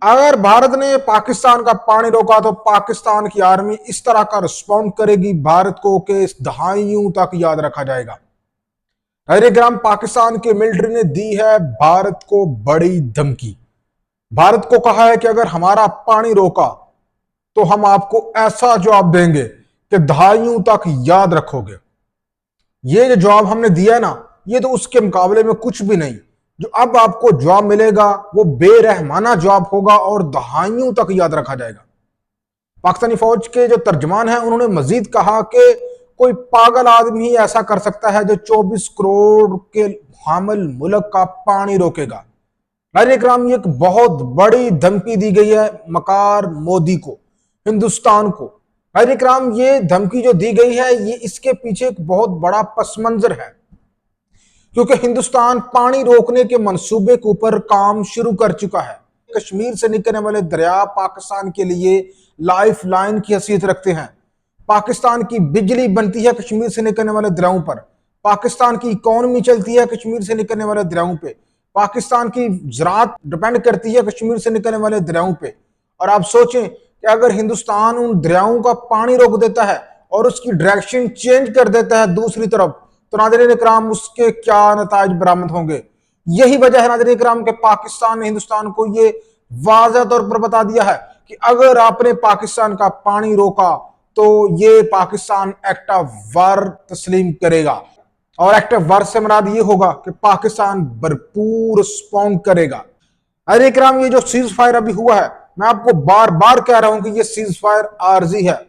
अगर भारत ने पाकिस्तान का पानी रोका तो पाकिस्तान की आर्मी इस तरह का रिस्पॉन्ड करेगी भारत को कि इस दहाइयों तक याद रखा जाएगा। हरिग्राम पाकिस्तान की मिलिट्री ने दी है भारत को बड़ी धमकी। भारत को कहा है कि अगर हमारा पानी रोका तो हम आपको ऐसा जवाब देंगे कि दहाइयों तक याद रखोगे। ये जो जवाब हमने दिया है ना, ये तो उसके मुकाबले में कुछ भी नहीं। जो अब आपको जवाब मिलेगा वो बेरहमाना जवाब होगा और दहाइयों तक याद रखा जाएगा। पाकिस्तानी फौज के जो तर्जमान हैं उन्होंने मजीद कहा कि कोई पागल आदमी ही ऐसा कर सकता है जो 24 करोड़ के हामिल मुल्क का पानी रोकेगा। नाज़रीन, एक बहुत बड़ी धमकी दी गई है मकार मोदी को, हिंदुस्तान को। नाज़रीन, ये धमकी जो दी गई है ये इसके पीछे एक बहुत बड़ा पस मंजर है, क्योंकि हिंदुस्तान पानी रोकने के मंसूबे के ऊपर काम शुरू कर चुका है। कश्मीर से निकलने वाले दरिया पाकिस्तान के लिए लाइफ लाइन की हैसियत रखते हैं। पाकिस्तान की बिजली बनती है कश्मीर से निकलने वाले दरियाओं पर। पाकिस्तान की इकोनॉमी चलती है कश्मीर से निकलने वाले दरियाओं पे। पाकिस्तान की ज़राअत डिपेंड करती है कश्मीर से निकलने वाले दरियाओं पे। और आप सोचें कि अगर हिंदुस्तान उन दरियाओं का पानी रोक देता है और उसकी डायरेक्शन चेंज कर देता है दूसरी तरफ, तो नाज़रीन इकराम उसके क्या नताइज बरामद होंगे। यही वजह है नाज़रीन इकराम के पाकिस्तान ने हिंदुस्तान को ये वाज़ेह तौर पर बता दिया है कि अगर आपने पाकिस्तान का पानी रोका तो ये पाकिस्तान एक्ट ऑफ वार तस्लीम करेगा। और एक्ट ऑफ वार से मुराद ये होगा कि पाकिस्तान भरपूर रिस्पॉन्ड करेगा। अरे इकराम, ये जो सीज फायर अभी हुआ है, मैं आपको बार बार कह रहा हूं कि ये सीज फायर आर्जी है,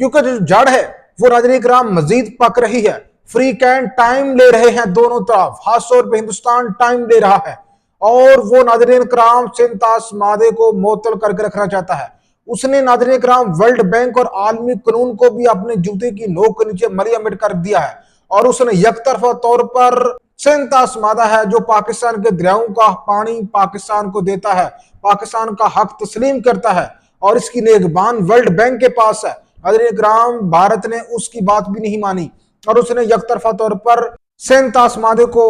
क्योंकि जो जड़ है वो नाज़रीन इकराम मजीद पक रही है। फ्री कैन टाइम ले रहे हैं दोनों तरफ, खासतौर पर हिंदुस्तान टाइम ले रहा है और वो नाज़रीन इकराम सिंतास मादे को मुअत्तल करके रखना चाहता है। उसने नाज़रीन इकराम वर्ल्ड बैंक और आलमी कानून को भी अपने जूते की नोक के नीचे मरिया मिट कर दिया है और उसने यकतरफा तौर पर सिंतास मादा है जो पाकिस्तान के दरियाओं का पानी पाकिस्तान को देता है, पाकिस्तान का हक तस्लीम करता है और इसकी नेगबान वर्ल्ड बैंक के पास है। नाज़रीन इकराम, भारत ने उसकी बात भी नहीं मानी और उसने यकतरफा तौर पर सिंतास मादे को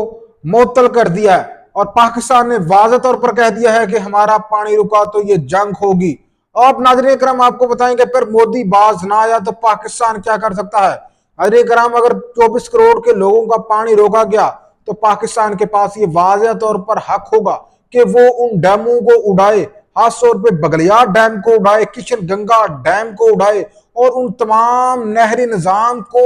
मुअत्तल कर दिया है और पाकिस्तान ने वाज़ेह तौर पर कह दिया है कि हमारा पानी रुका तो ये जंग होगी। अब नाज़रीन इकराम आपको बताएंगे फिर मोदी बाज ना आया तो पाकिस्तान क्या कर सकता है। नाज़रीन इकराम, अगर 24 करोड़ के लोगों का पानी रोका गया तो पाकिस्तान के पास ये वाज़ेह तौर पर हक होगा कि वो उन डैमों को उड़ाए, खासतौर पे बगलियार डैम को उड़ाए, किशन गंगा डैम को उड़ाए और उन तमाम नहरी निजाम को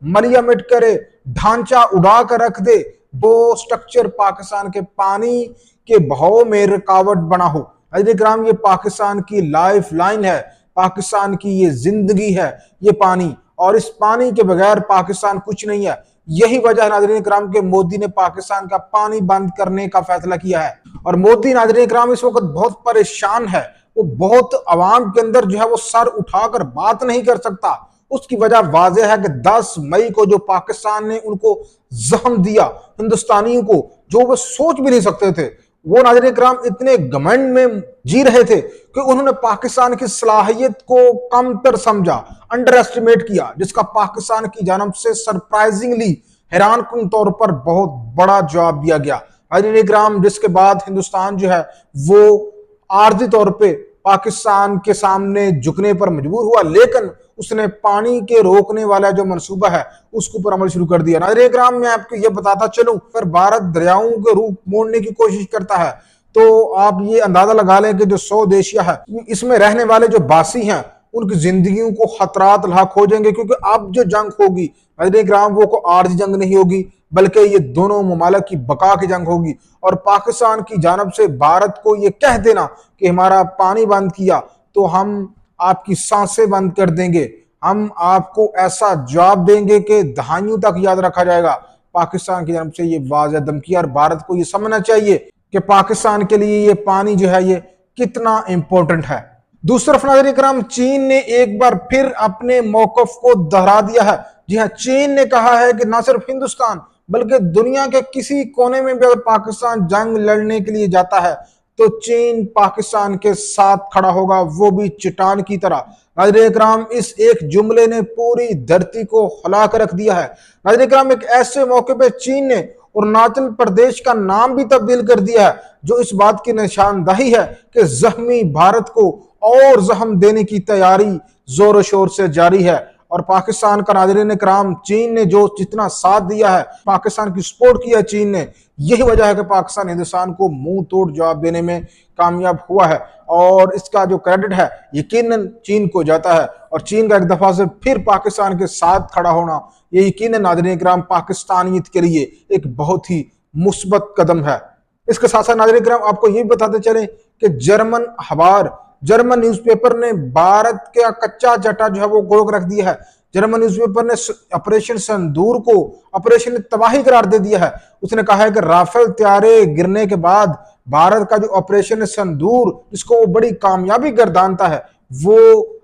मलिया मिट करे, ढांचा उड़ा कर रख दे, वो स्ट्रक्चर पाकिस्तान के पानी के बहाव में रुकावट बना हो। नाज़रीन, ये पाकिस्तान की लाइफ लाइन है, पाकिस्तान की ये जिंदगी है ये पानी, और इस पानी के बगैर पाकिस्तान कुछ नहीं है। यही वजह नाज़रीन इकराम के मोदी ने पाकिस्तान का पानी बंद करने का फैसला किया है और मोदी नाज़रीन इकराम इस वक्त बहुत परेशान है। वो बहुत अवाम के अंदर जो है वो सर उठाकर बात नहीं कर सकता। उसकी वजह वाज़ेह है कि 10 मई को जो पाकिस्तान ने उनको जख्म दिया हिंदुस्तानियों को, जो वो सोच भी नहीं सकते थे, वो नाज़रीन इकराम इतने घमंड में जी रहे थे कि उन्होंने पाकिस्तान की सलाहियत को कमतर समझा, अंडर एस्टिमेट किया, जिसका पाकिस्तान की जानब से सरप्राइजिंगली हैरानकुन तौर पर बहुत बड़ा जवाब दिया गया। नाज़रीन इकराम, जिसके बाद हिंदुस्तान जो है वो आर्जी तौर पे पाकिस्तान के सामने झुकने पर मजबूर हुआ, लेकिन उसने पानी के रोकने वाला जो मंसूबा है उसके ऊपर अमल शुरू कर दिया। नाज़रीन इकराम, मैं आपको ये बताता चलूं, फिर भारत दरियाओं के रूप मोड़ने की कोशिश करता है तो आप ये अंदाजा लगा लें कि जो 100 देशिया है इसमें रहने वाले जो बासी हैं उनकी जिंदगियों को खतरात लाक हो जाएंगे, क्योंकि अब जो जंग होगी नाज़रीन इकराम वो को आर्जी जंग नहीं होगी, बल्कि ये दोनों ममालिक की बका की जंग होगी। और पाकिस्तान की जानब से भारत को ये कह देना कि हमारा पानी बंद किया तो हम आपकी सांसें बंद कर देंगे, हम आपको ऐसा जवाब देंगे कि दहाइयों तक याद रखा जाएगा। पाकिस्तान की जानब से ये वाज़ेह धमकी, और भारत को ये समझना चाहिए कि पाकिस्तान के लिए ये पानी जो है ये कितना इंपॉर्टेंट है। दूसरी तरफ नाज़रीन इकराम, चीन ने एक बार फिर अपने मौकफ को दोहरा दिया है। जी हाँ, चीन ने कहा है कि न सिर्फ हिंदुस्तान बल्कि दुनिया के किसी कोने में भी अगर पाकिस्तान जंग लड़ने के लिए जाता है तो चीन पाकिस्तान के साथ खड़ा होगा, वो भी चट्टान की तरह। नाज़रीन इकराम, इस एक जुमले ने पूरी धरती को हिला कर रख दिया है। नाज़रीन इकराम, एक ऐसे मौके पे चीन ने अरुणाचल प्रदेश का नाम भी तब्दील कर दिया है, जो इस बात की निशानदही है कि जख्मी भारत को और जख्म देने की तैयारी जोर शोर से जारी है। और पाकिस्तान का नाज़रीन कराम, चीन ने जो जितना साथ दिया है, पाकिस्तान की सपोर्ट किया है चीन ने, यही वजह है कि पाकिस्तान हिंदुस्तान को मुंह तोड़ जवाब देने में कामयाब हुआ है। और इसका जो क्रेडिट है यकीनन चीन को जाता है। और चीन का एक दफा से फिर पाकिस्तान के साथ खड़ा होना, ये यकीनन नाज़रीन कराम पाकिस्तानियत के लिए एक बहुत ही मुस्बत कदम है। इसके साथ साथ नाज़रीन कराम आपको ये बताते चले कि जर्मन अखबार, जर्मन न्यूज़पेपर ने भारत का कच्चा जटा जो है वो गोक रख दिया है। जर्मन न्यूज़पेपर ने ऑपरेशन सिंदूर को ऑपरेशन तबाही करार दे दिया है। उसने कहा है कि राफेल तैयारे गिरने के बाद भारत का जो ऑपरेशन सिंदूर, जिसको वो बड़ी कामयाबी गर्दानता है, वो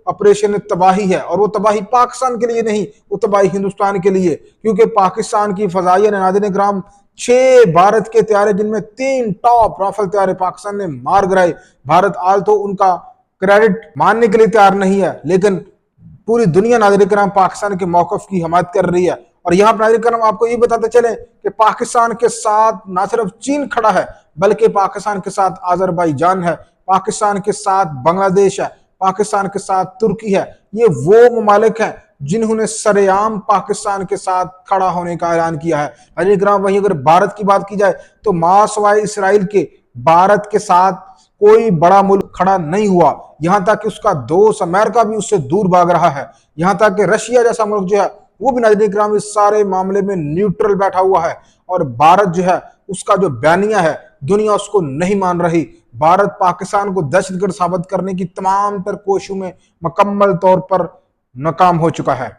ऑपरेशन तबाही है। और वो तबाही पाकिस्तान के लिए नहीं, वो तबाही हिंदुस्तान के लिए, क्योंकि पाकिस्तान की फजाइया ने नाज़रीन कराम 6 भारत के तैयारे, जिनमें 3 टॉप राफेल तैयारे पाकिस्तान ने मार गिराए। भारत आज तो उनका क्रेडिट मानने के लिए तैयार नहीं है, लेकिन पूरी दुनिया नाज़रीन कराम पाकिस्तान के मौक़िफ़ की हिमायत कर रही है। और यहाँ पर नाज़रीन कराम आपको ये बताते चले कि पाकिस्तान के साथ ना सिर्फ चीन खड़ा है, बल्कि पाकिस्तान के साथ अज़रबैजान है, पाकिस्तान के साथ बांग्लादेश है, पाकिस्तान के साथ तुर्की है। ये वो ममालिक हैं जिन्होंने सरेआम पाकिस्तान के साथ खड़ा होने का ऐलान किया है। नाज़रीन कराम, वहीं अगर भारत की बात की जाए तो मासवाए इसराइल के भारत के साथ कोई बड़ा मुल्क खड़ा नहीं हुआ। यहां तक कि उसका दोस्त अमेरिका भी उससे दूर भाग रहा है। यहां तक कि रशिया जैसा मुल्क जो है वो भी नाज़रीन कराम इस सारे मामले में न्यूट्रल बैठा हुआ है। और भारत जो है उसका जो बयानिया है, दुनिया उसको नहीं मान रही। भारत पाकिस्तान को दहशतगर्द साबित करने की तमाम तर कोशिशों में मुकम्मल तौर पर नाकाम हो चुका है।